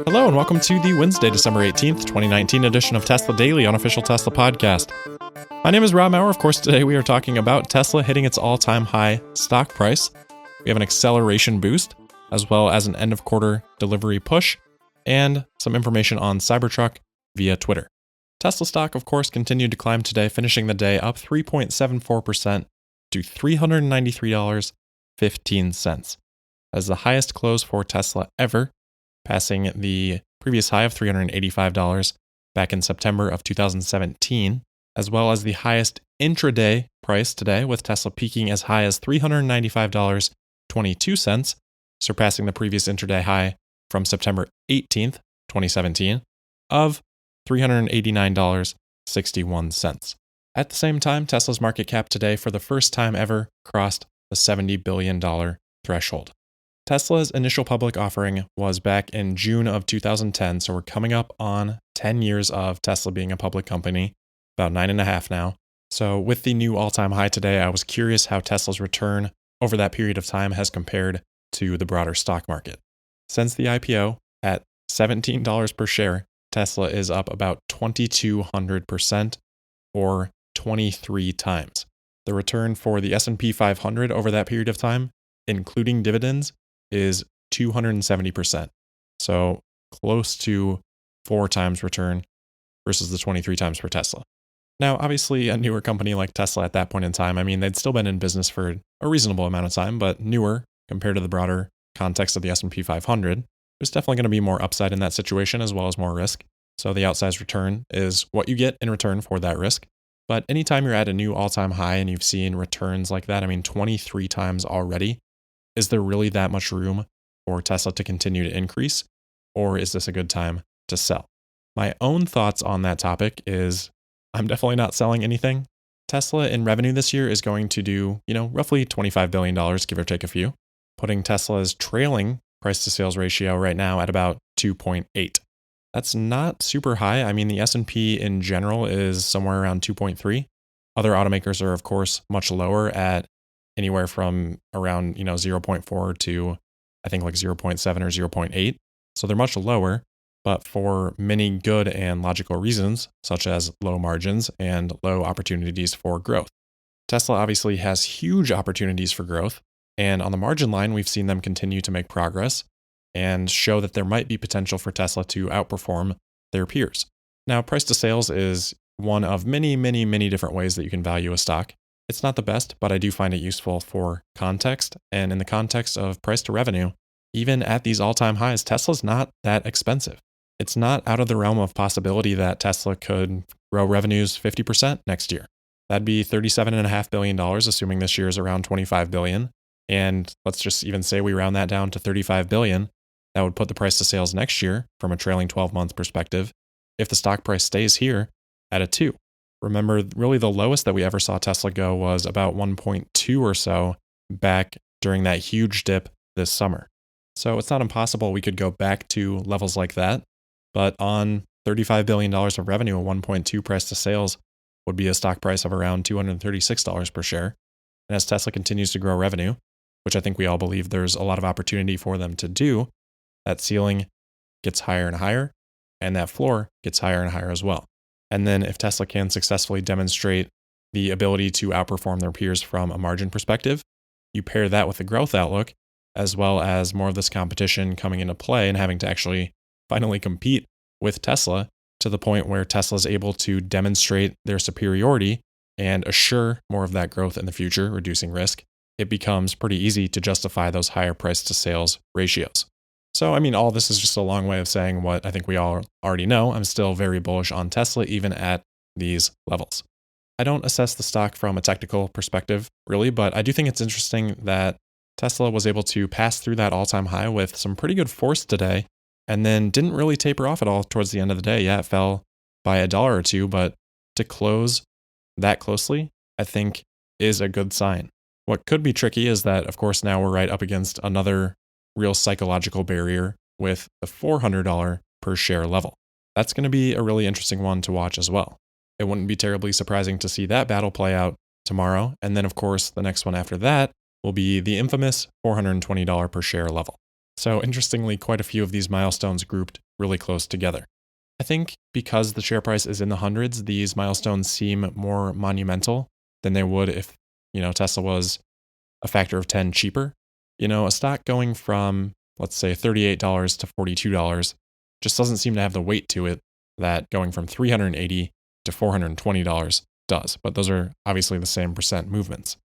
Hello and welcome to the Wednesday, December 18th, 2019 edition of Tesla Daily, unofficial Tesla podcast. My name is Rob Maurer. Of course, today we are talking about Tesla hitting its all-time high stock price. We have an acceleration boost, as well as an end-of-quarter delivery push, and some information on Cybertruck via Twitter. Tesla stock, of course, continued to climb today, finishing the day up 3.74% to $393.15. As the highest close for Tesla ever, passing the previous high of $385 back in September of 2017, as well as the highest intraday price today, with Tesla peaking as high as $395.22, surpassing the previous intraday high from September 18th, 2017, of $389.61. At the same time, Tesla's market cap today, for the first time ever, crossed the $70 billion threshold. Tesla's initial public offering was back in June of 2010, so we're coming up on 10 years of Tesla being a public company, about 9.5 now. So with the new all-time high today, I was curious how Tesla's return over that period of time has compared to the broader stock market. Since the IPO, at $17 per share, Tesla is up about 2,200%, or 23 times. The return for the S&P 500 over that period of time, including dividends, is 270%. So close to 4 times return versus the 23 times for Tesla. Now, obviously, a newer company like Tesla at that point in time, they'd still been in business for a reasonable amount of time, but newer compared to the broader context of the S&P 500. There's definitely going to be more upside in that situation as well as more risk. So the outsized return is what you get in return for that risk. But anytime you're at a new all-time high and you've seen returns like that, 23 times already, is there really that much room for Tesla to continue to increase? Or is this a good time to sell? My own thoughts on that topic is I'm definitely not selling anything. Tesla in revenue this year is going to do, roughly $25 billion, give or take a few, putting Tesla's trailing price to sales ratio right now at about 2.8. That's not super high. The S&P in general is somewhere around 2.3. Other automakers are, of course, much lower at anywhere from around, 0.4 to I think like 0.7 or 0.8. So they're much lower, but for many good and logical reasons, such as low margins and low opportunities for growth. Tesla obviously has huge opportunities for growth. And on the margin line, we've seen them continue to make progress and show that there might be potential for Tesla to outperform their peers. Now, price to sales is one of many, many, many different ways that you can value a stock. It's not the best, but I do find it useful for context. And in the context of price to revenue, even at these all-time highs, Tesla's not that expensive. It's not out of the realm of possibility that Tesla could grow revenues 50% next year. That'd be $37.5 billion, assuming this year is around $25 billion. And let's just even say we round that down to $35 billion. That would put the price to sales next year, from a trailing 12-month perspective, if the stock price stays here, at a 2. Remember, really the lowest that we ever saw Tesla go was about 1.2 or so back during that huge dip this summer. So it's not impossible we could go back to levels like that, but on $35 billion of revenue, a 1.2 price to sales would be a stock price of around $236 per share. And as Tesla continues to grow revenue, which I think we all believe there's a lot of opportunity for them to do, that ceiling gets higher and higher, and that floor gets higher and higher as well. And then if Tesla can successfully demonstrate the ability to outperform their peers from a margin perspective, you pair that with the growth outlook, as well as more of this competition coming into play and having to actually finally compete with Tesla to the point where Tesla is able to demonstrate their superiority and assure more of that growth in the future, reducing risk, it becomes pretty easy to justify those higher price to sales ratios. So, all this is just a long way of saying what I think we all already know. I'm still very bullish on Tesla, even at these levels. I don't assess the stock from a technical perspective, really, but I do think it's interesting that Tesla was able to pass through that all-time high with some pretty good force today, and then didn't really taper off at all towards the end of the day. Yeah, it fell by $1 or $2, but to close that closely, I think is a good sign. What could be tricky is that, of course, now we're right up against another real psychological barrier with the $400 per share level. That's going to be a really interesting one to watch as well. It wouldn't be terribly surprising to see that battle play out tomorrow. And then, of course, the next one after that will be the infamous $420 per share level. So interestingly, quite a few of these milestones grouped really close together. I think because the share price is in the hundreds, these milestones seem more monumental than they would if, Tesla was a factor of 10 cheaper. A stock going from, let's say, $38 to $42 just doesn't seem to have the weight to it that going from $380 to $420 does. But those are obviously the same percent movements.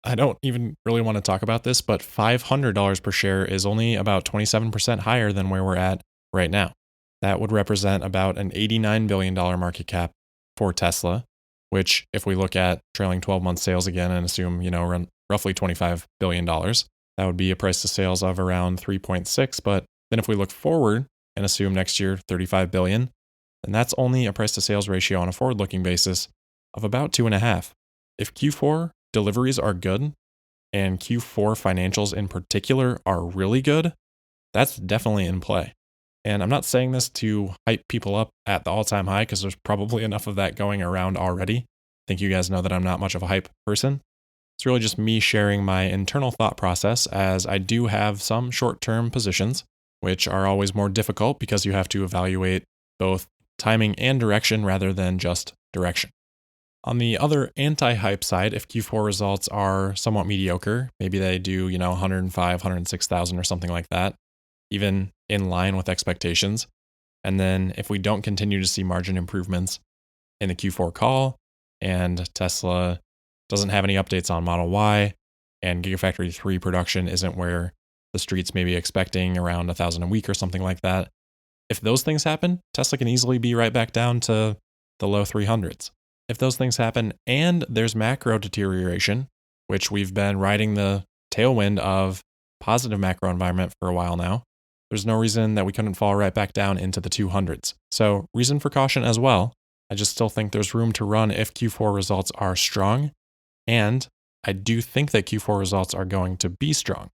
I don't even really want to talk about this, but $500 per share is only about 27% higher than where we're at right now. That would represent about an $89 billion market cap for Tesla, which if we look at trailing 12-month sales again and assume, roughly $25 billion, that would be a price to sales of around 3.6. But then if we look forward and assume next year $35 billion, then that's only a price to sales ratio on a forward-looking basis of about 2.5. If Q4 deliveries are good and Q4 financials in particular are really good, that's definitely in play. And I'm not saying this to hype people up at the all-time high because there's probably enough of that going around already. I think you guys know that I'm not much of a hype person. It's really just me sharing my internal thought process, as I do have some short-term positions, which are always more difficult because you have to evaluate both timing and direction rather than just direction. On the other anti-hype side, if Q4 results are somewhat mediocre, maybe they do, 105, 106,000 or something like that, even in line with expectations. And then if we don't continue to see margin improvements in the Q4 call and Tesla doesn't have any updates on Model Y and Gigafactory 3 production isn't where the streets may be expecting, around 1,000 a week or something like that, if those things happen, Tesla can easily be right back down to the low 300s. If those things happen and there's macro deterioration, which we've been riding the tailwind of positive macro environment for a while now, there's no reason that we couldn't fall right back down into the 200s. So reason for caution as well. I just still think there's room to run if Q4 results are strong. And I do think that Q4 results are going to be strong.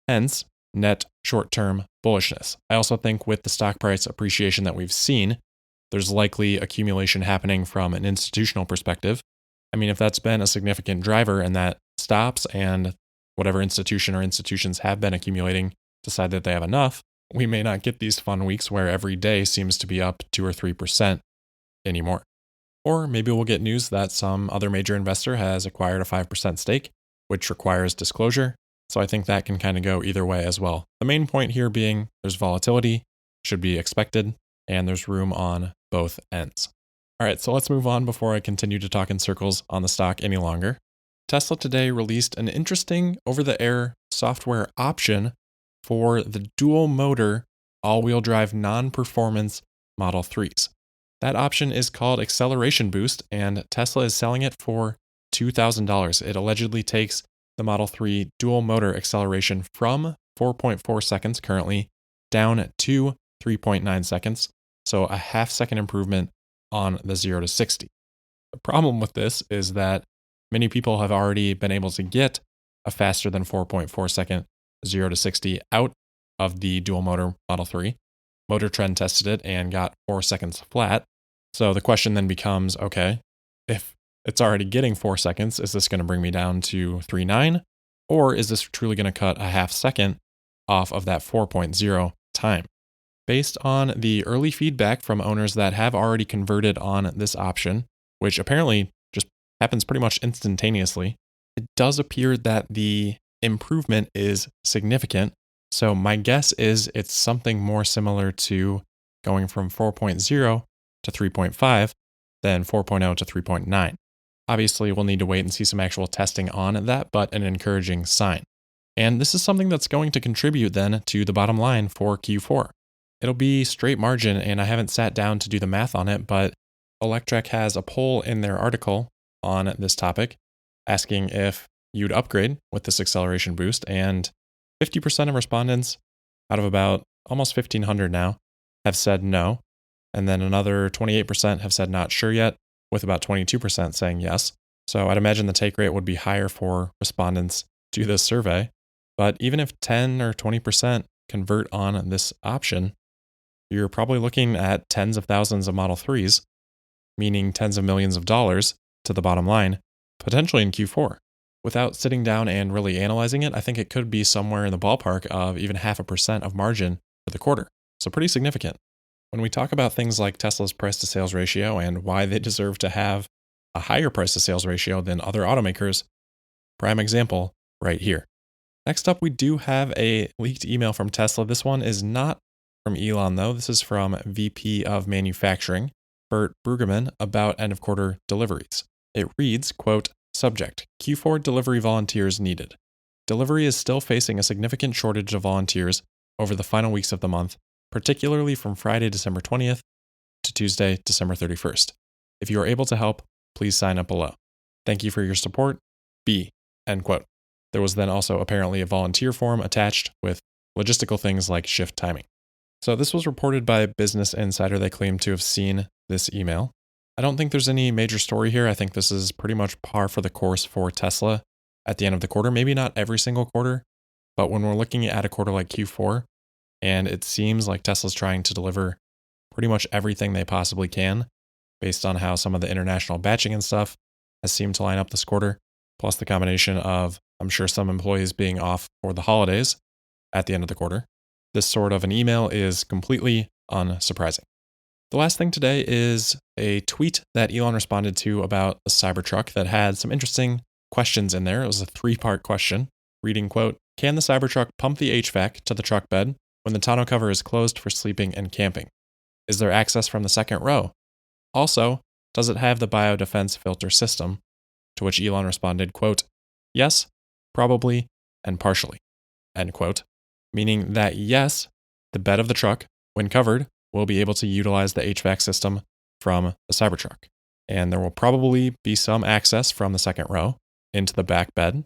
Hence, net short-term bullishness. I also think with the stock price appreciation that we've seen, there's likely accumulation happening from an institutional perspective. I mean, if that's been a significant driver and that stops and whatever institution or institutions have been accumulating decide that they have enough, we may not get these fun weeks where every day seems to be up 2 or 3% anymore. Or maybe we'll get news that some other major investor has acquired a 5% stake, which requires disclosure. So I think that can kind of go either way as well. The main point here being there's volatility, should be expected, and there's room on both ends. All right, so let's move on before I continue to talk in circles on the stock any longer. Tesla today released an interesting over-the-air software option for the dual motor all-wheel drive non-performance Model 3s. That option is called Acceleration Boost, and Tesla is selling it for $2,000. It allegedly takes the Model 3 dual motor acceleration from 4.4 seconds currently down to 3.9 seconds, so a half-second improvement on the 0 to 60. The problem with this is that many people have already been able to get a faster than 4.4 second 0 to 60 out of the dual motor Model 3. Motor Trend tested it and got 4 seconds flat. So the question then becomes, okay, if it's already getting 4 seconds, is this going to bring me down to 3.9? Or is this truly going to cut a half second off of that 4.0 time? Based on the early feedback from owners that have already converted on this option, which apparently just happens pretty much instantaneously, it does appear that the improvement is significant. So my guess is it's something more similar to going from 4.0 to 3.5 than 4.0 to 3.9. Obviously, we'll need to wait and see some actual testing on that, but an encouraging sign. And this is something that's going to contribute then to the bottom line for Q4. It'll be straight margin, and I haven't sat down to do the math on it, but Electrek has a poll in their article on this topic asking if you'd upgrade with this acceleration boost, and 50% of respondents out of about almost 1,500 now have said no. And then another 28% have said not sure yet, with about 22% saying yes. So I'd imagine the take rate would be higher for respondents to this survey. But even if 10 or 20% convert on this option, you're probably looking at tens of thousands of Model 3s, meaning tens of millions of dollars to the bottom line, potentially in Q4. without sitting down and really analyzing it, I think it could be somewhere in the ballpark of even 0.5% of margin for the quarter. So pretty significant. When we talk about things like Tesla's price to sales ratio and why they deserve to have a higher price to sales ratio than other automakers, prime example right here. Next up, we do have a leaked email from Tesla. This one is not from Elon though. This is from VP of Manufacturing, Bert Brueggemann, about end of quarter deliveries. It reads, quote, subject, Q4 delivery volunteers needed. Delivery is still facing a significant shortage of volunteers over the final weeks of the month, particularly from Friday, December 20th to Tuesday, December 31st. If you are able to help, please sign up below. Thank you for your support. B. End quote. There was then also apparently a volunteer form attached with logistical things like shift timing. So this was reported by Business Insider. They claim to have seen this email. I don't think there's any major story here. I think this is pretty much par for the course for Tesla at the end of the quarter. Maybe not every single quarter, but when we're looking at a quarter like Q4, and it seems like Tesla's trying to deliver pretty much everything they possibly can based on how some of the international batching and stuff has seemed to line up this quarter, plus the combination of, I'm sure, some employees being off for the holidays at the end of the quarter. This sort of an email is completely unsurprising. The last thing today is a tweet that Elon responded to about the Cybertruck that had some interesting questions in there. It was a 3-part question, reading, quote, can the Cybertruck pump the HVAC to the truck bed when the tonneau cover is closed for sleeping and camping? Is there access from the second row? Also, does it have the biodefense filter system? To which Elon responded, quote, yes, probably, and partially, end quote. Meaning that yes, the bed of the truck, when covered, will be able to utilize the HVAC system from the Cybertruck. And there will probably be some access from the second row into the back bed,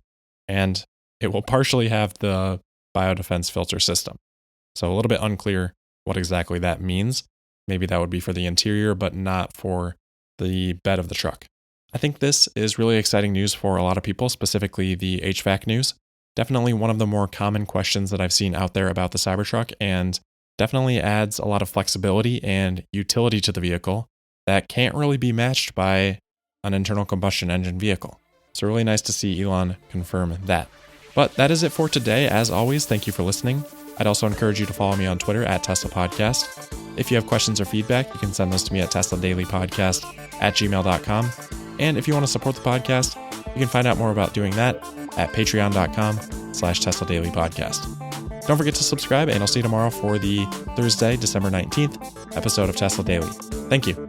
and it will partially have the biodefense filter system. So a little bit unclear what exactly that means. Maybe that would be for the interior, but not for the bed of the truck. I think this is really exciting news for a lot of people, specifically the HVAC news. Definitely one of the more common questions that I've seen out there about the Cybertruck, and definitely adds a lot of flexibility and utility to the vehicle that can't really be matched by an internal combustion engine vehicle. So really nice to see Elon confirm that. But that is it for today. As always, thank you for listening. I'd also encourage you to follow me on Twitter at Tesla Podcast. If you have questions or feedback, you can send those to me at tesladailypodcast@gmail.com. And if you want to support the podcast, you can find out more about doing that at patreon.com/TeslaDailyPodcast. Don't forget to subscribe, and I'll see you tomorrow for the Thursday, December 19th episode of Tesla Daily. Thank you.